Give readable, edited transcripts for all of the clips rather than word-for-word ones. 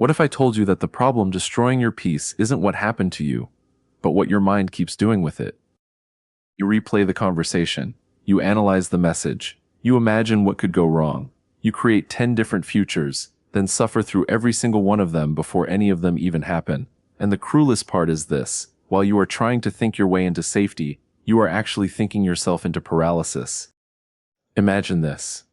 What if I told you that the problem destroying your peace isn't what happened to you, but what your mind keeps doing with it? You replay the conversation. You analyze the message. You imagine what could go wrong. You create 10 different futures, then suffer through every single one of them before any of them even happen. And the cruelest part is this: while you are trying to think your way into safety, you are actually thinking yourself into paralysis. Imagine this.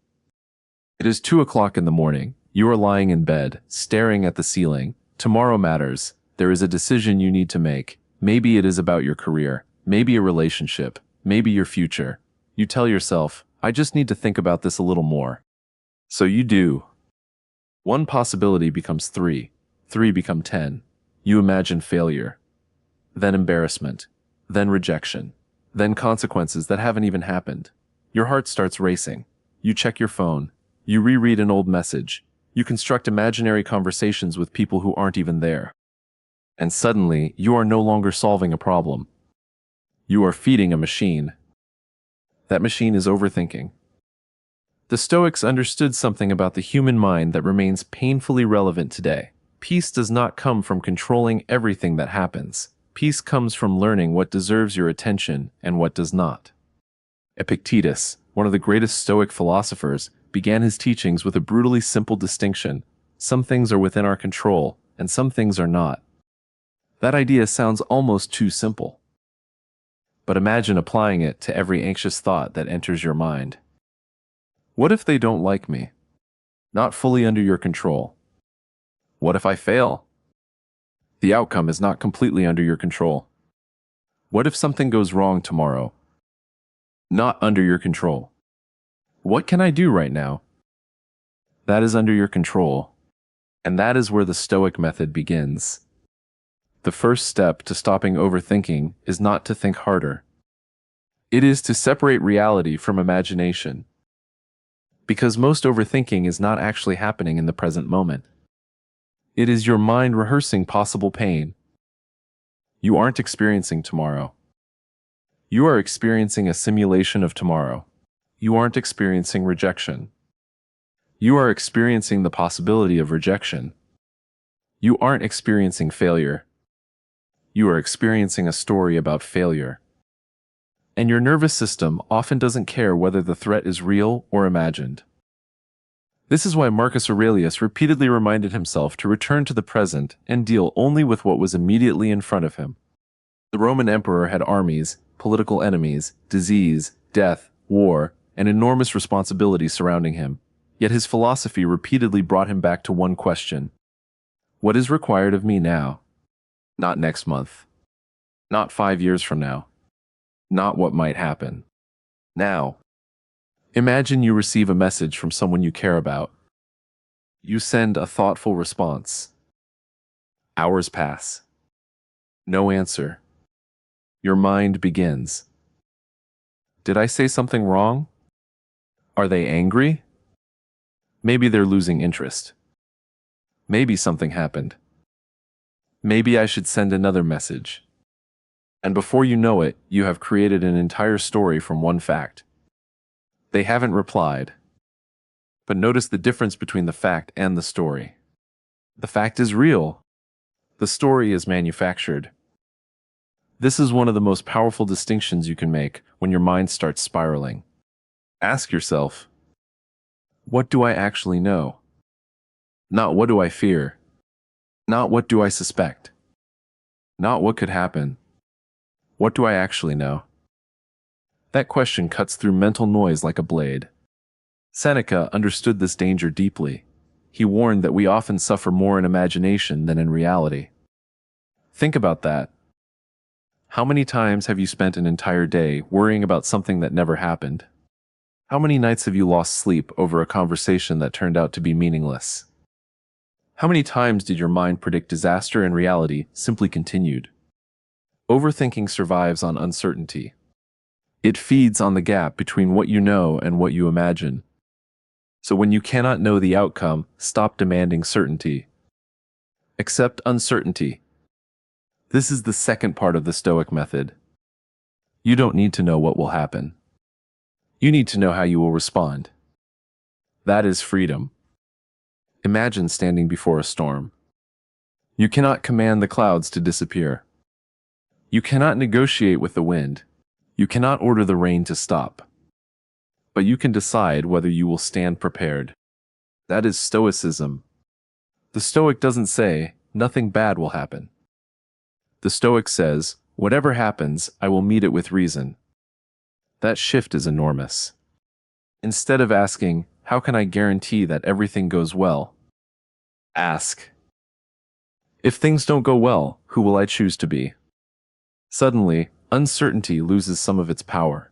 It is 2 o'clock in the morning. You are lying in bed, staring at the ceiling. Tomorrow matters. There is a decision you need to make. Maybe it is about your career, maybe a relationship, maybe your future. You tell yourself, I just need to think about this a little more. So you do. One possibility becomes 3. 3 become 10. You imagine failure, then embarrassment, then rejection, then consequences that haven't even happened. Your heart starts racing. You check your phone. You reread an old message. You construct imaginary conversations with people who aren't even there. And suddenly, you are no longer solving a problem. You are feeding a machine. That machine is overthinking. The Stoics understood something about the human mind that remains painfully relevant today. Peace does not come from controlling everything that happens. Peace comes from learning what deserves your attention and what does not. Epictetus, one of the greatest Stoic philosophers, began his teachings with a brutally simple distinction. Some things are within our control, and some things are not. That idea sounds almost too simple. But imagine applying it to every anxious thought that enters your mind. What if they don't like me? Not fully under your control. What if I fail? The outcome is not completely under your control. What if something goes wrong tomorrow? Not under your control. What can I do right now? That is under your control. And that is where the Stoic method begins. The first step to stopping overthinking is not to think harder. It is to separate reality from imagination. Because most overthinking is not actually happening in the present moment. It is your mind rehearsing possible pain. You aren't experiencing tomorrow. You are experiencing a simulation of tomorrow. You aren't experiencing rejection. You are experiencing the possibility of rejection. You aren't experiencing failure. You are experiencing a story about failure. And your nervous system often doesn't care whether the threat is real or imagined. This is why Marcus Aurelius repeatedly reminded himself to return to the present and deal only with what was immediately in front of him. The Roman emperor had armies, political enemies, disease, death, war, and enormous responsibilities surrounding him. Yet his philosophy repeatedly brought him back to one question. What is required of me now? Not next month. Not 5 years from now. Not what might happen. Now. Imagine you receive a message from someone you care about. You send a thoughtful response. Hours pass. No answer. Your mind begins. Did I say something wrong? Are they angry? Maybe they're losing interest. Maybe something happened. Maybe I should send another message. And before you know it, you have created an entire story from one fact. They haven't replied. But notice the difference between the fact and the story. The fact is real. The story is manufactured. This is one of the most powerful distinctions you can make when your mind starts spiraling. Ask yourself, what do I actually know? Not what do I fear? Not what do I suspect? Not what could happen? What do I actually know? That question cuts through mental noise like a blade. Seneca understood this danger deeply. He warned that we often suffer more in imagination than in reality. Think about that. How many times have you spent an entire day worrying about something that never happened? How many nights have you lost sleep over a conversation that turned out to be meaningless? How many times did your mind predict disaster and reality simply continued? Overthinking survives on uncertainty. It feeds on the gap between what you know and what you imagine. So when you cannot know the outcome, stop demanding certainty. Accept uncertainty. This is the second part of the Stoic method. You don't need to know what will happen. You need to know how you will respond. That is freedom. Imagine standing before a storm. You cannot command the clouds to disappear. You cannot negotiate with the wind. You cannot order the rain to stop. But you can decide whether you will stand prepared. That is Stoicism. The Stoic doesn't say, nothing bad will happen. The Stoic says, whatever happens, I will meet it with reason. That shift is enormous. Instead of asking, how can I guarantee that everything goes well? Ask, if things don't go well, who will I choose to be? Suddenly, uncertainty loses some of its power.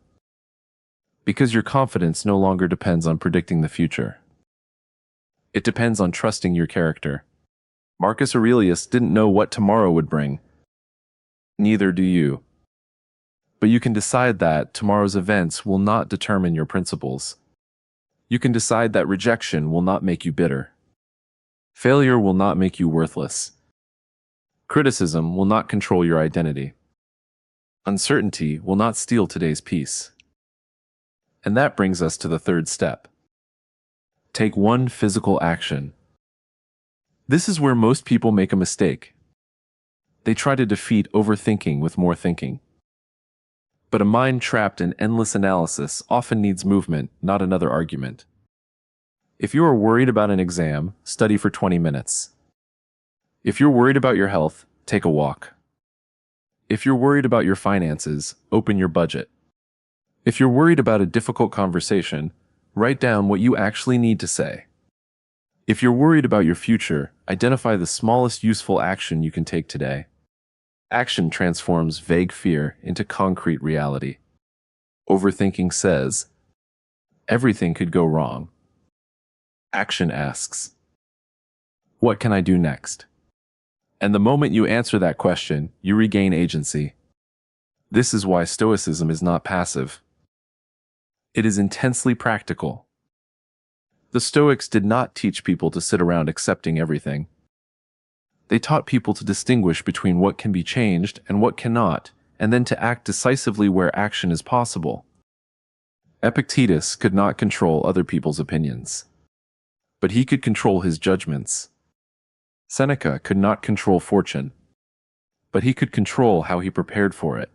Because your confidence no longer depends on predicting the future. It depends on trusting your character. Marcus Aurelius didn't know what tomorrow would bring. Neither do you. But you can decide that tomorrow's events will not determine your principles. You can decide that rejection will not make you bitter. Failure will not make you worthless. Criticism will not control your identity. Uncertainty will not steal today's peace. And that brings us to the third step. Take one physical action. This is where most people make a mistake. They try to defeat overthinking with more thinking. But a mind trapped in endless analysis often needs movement, not another argument. If you are worried about an exam, study for 20 minutes. If you're worried about your health, take a walk. If you're worried about your finances, open your budget. If you're worried about a difficult conversation, write down what you actually need to say. If you're worried about your future, identify the smallest useful action you can take today. Action transforms vague fear into concrete reality. Overthinking says, everything could go wrong. Action asks, what can I do next? And the moment you answer that question, you regain agency. This is why Stoicism is not passive. It is intensely practical. The Stoics did not teach people to sit around accepting everything. They taught people to distinguish between what can be changed and what cannot, and then to act decisively where action is possible. Epictetus could not control other people's opinions, but he could control his judgments. Seneca could not control fortune, but he could control how he prepared for it.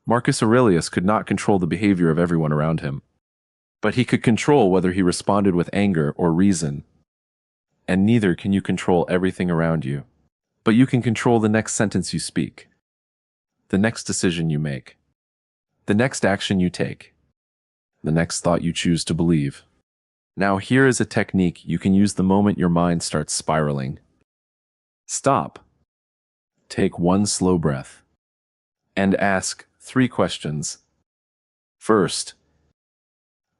Marcus Aurelius could not control the behavior of everyone around him, but he could control whether he responded with anger or reason. And neither can you control everything around you, but you can control the next sentence you speak, the next decision you make, the next action you take, the next thought you choose to believe. Now here is a technique you can use the moment your mind starts spiraling. Stop. Take one slow breath and ask 3 questions. First,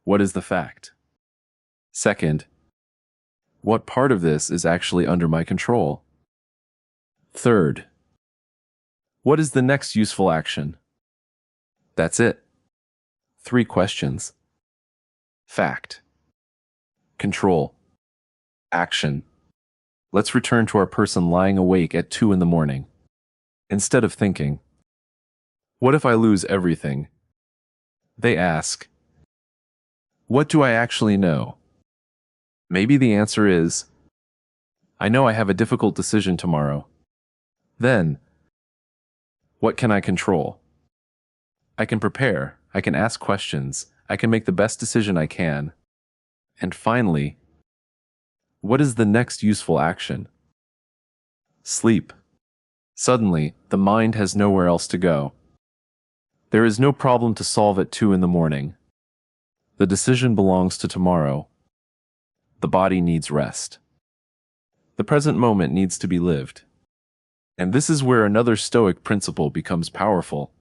what is the fact? Second, what part of this is actually under my control? Third, what is the next useful action? That's it. 3 questions. Fact. Control. Action. Let's return to our person lying awake at 2 in the morning. Instead of thinking, what if I lose everything? They ask, what do I actually know? Maybe the answer is, I know I have a difficult decision tomorrow. Then, what can I control? I can prepare, I can ask questions, I can make the best decision I can. And finally, what is the next useful action? Sleep. Suddenly, the mind has nowhere else to go. There is no problem to solve at 2 in the morning. The decision belongs to tomorrow. The body needs rest. The present moment needs to be lived. And this is where another Stoic principle becomes powerful.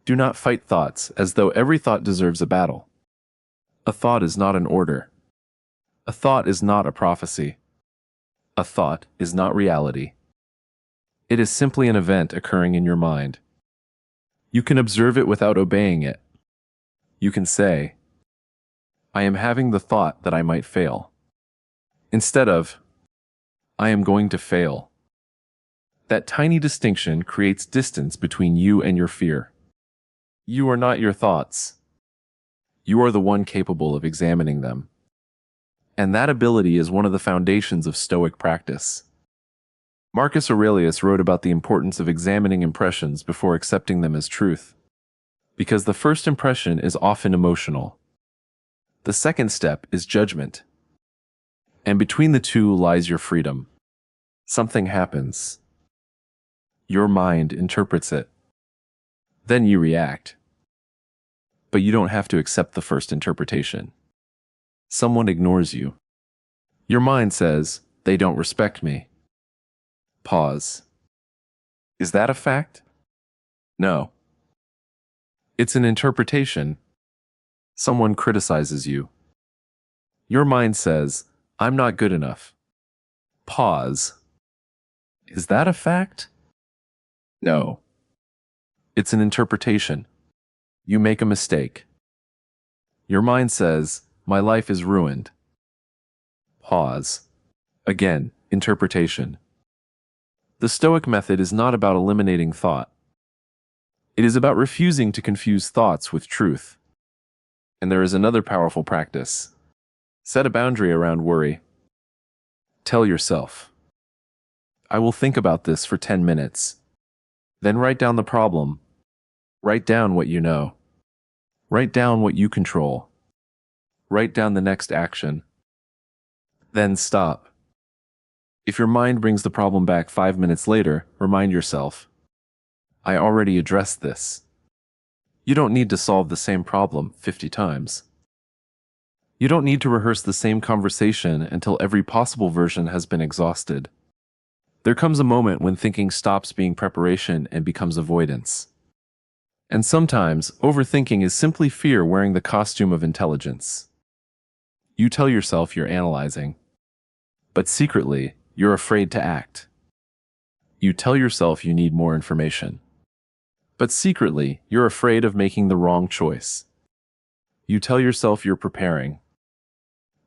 Do not fight thoughts as though every thought deserves a battle. A thought is not an order. A thought is not a prophecy. A thought is not reality. It is simply an event occurring in your mind. You can observe it without obeying it. You can say, I am having the thought that I might fail, instead of, I am going to fail. That tiny distinction creates distance between you and your fear. You are not your thoughts. You are the one capable of examining them. And that ability is one of the foundations of Stoic practice. Marcus Aurelius wrote about the importance of examining impressions before accepting them as truth, because the first impression is often emotional. The second step is judgment. And between the two lies your freedom. Something happens. Your mind interprets it. Then you react. But you don't have to accept the first interpretation. Someone ignores you. Your mind says, "They don't respect me." Pause. Is that a fact? No. It's an interpretation. Someone criticizes you. Your mind says, "I'm not good enough." Pause. Is that a fact? No. It's an interpretation. You make a mistake. Your mind says, "My life is ruined." Pause. Again, interpretation. The Stoic method is not about eliminating thought. It is about refusing to confuse thoughts with truth. And there is another powerful practice. Set a boundary around worry. Tell yourself, "I will think about this for 10 minutes. Then write down the problem. Write down what you know. Write down what you control. Write down the next action. Then stop." If your mind brings the problem back 5 minutes later, remind yourself, "I already addressed this." You don't need to solve the same problem 50 times. You don't need to rehearse the same conversation until every possible version has been exhausted. There comes a moment when thinking stops being preparation and becomes avoidance. And sometimes, overthinking is simply fear wearing the costume of intelligence. You tell yourself you're analyzing, but secretly, you're afraid to act. You tell yourself you need more information, but secretly, you're afraid of making the wrong choice. You tell yourself you're preparing,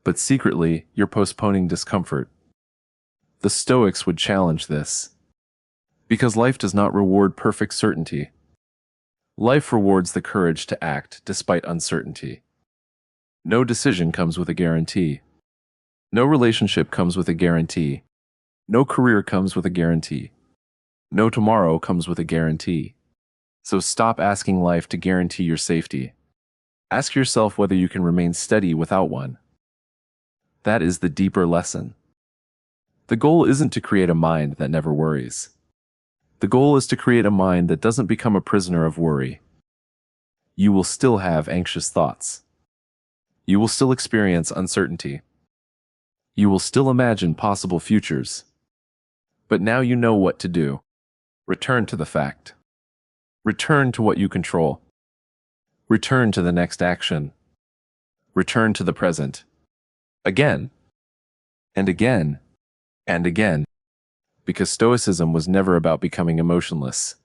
but secretly, you're postponing discomfort. The Stoics would challenge this, because life does not reward perfect certainty. Life rewards the courage to act despite uncertainty. No decision comes with a guarantee. No relationship comes with a guarantee. No career comes with a guarantee. No tomorrow comes with a guarantee. So stop asking life to guarantee your safety. Ask yourself whether you can remain steady without one. That is the deeper lesson. The goal isn't to create a mind that never worries. The goal is to create a mind that doesn't become a prisoner of worry. You will still have anxious thoughts. You will still experience uncertainty. You will still imagine possible futures. But now you know what to do. Return to the fact. Return to what you control. Return to the next action. Return to the present. Again, and again, and again. Because Stoicism was never about becoming emotionless.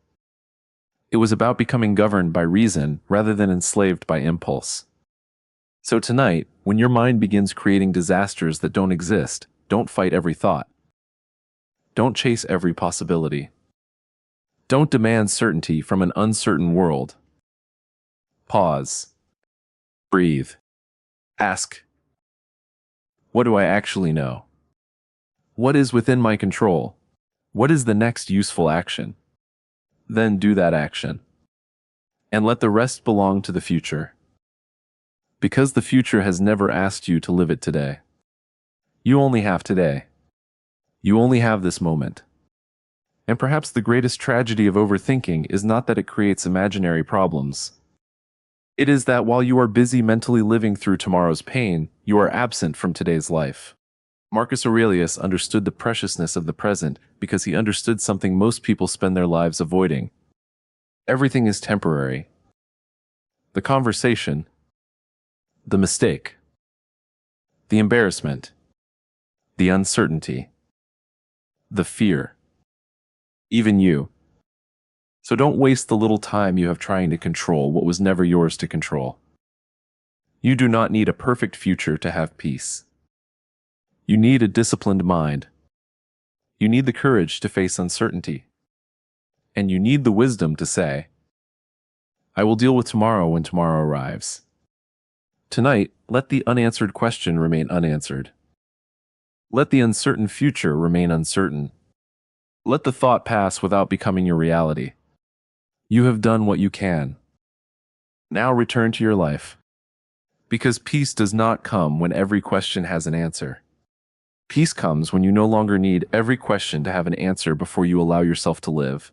It was about becoming governed by reason rather than enslaved by impulse. So tonight, when your mind begins creating disasters that don't exist, don't fight every thought. Don't chase every possibility. Don't demand certainty from an uncertain world. Pause. Breathe. Ask, what do I actually know? What is within my control? What is the next useful action? Then do that action. And let the rest belong to the future. Because the future has never asked you to live it today. You only have today. You only have this moment. And perhaps the greatest tragedy of overthinking is not that it creates imaginary problems. It is that while you are busy mentally living through tomorrow's pain, you are absent from today's life. Marcus Aurelius understood the preciousness of the present because he understood something most people spend their lives avoiding. Everything is temporary. The conversation, the mistake, the embarrassment, the uncertainty, the fear, even you. So don't waste the little time you have trying to control what was never yours to control. You do not need a perfect future to have peace. You need a disciplined mind. You need the courage to face uncertainty. And you need the wisdom to say, "I will deal with tomorrow when tomorrow arrives." Tonight, let the unanswered question remain unanswered. Let the uncertain future remain uncertain. Let the thought pass without becoming your reality. You have done what you can. Now return to your life. Because peace does not come when every question has an answer. Peace comes when you no longer need every question to have an answer before you allow yourself to live.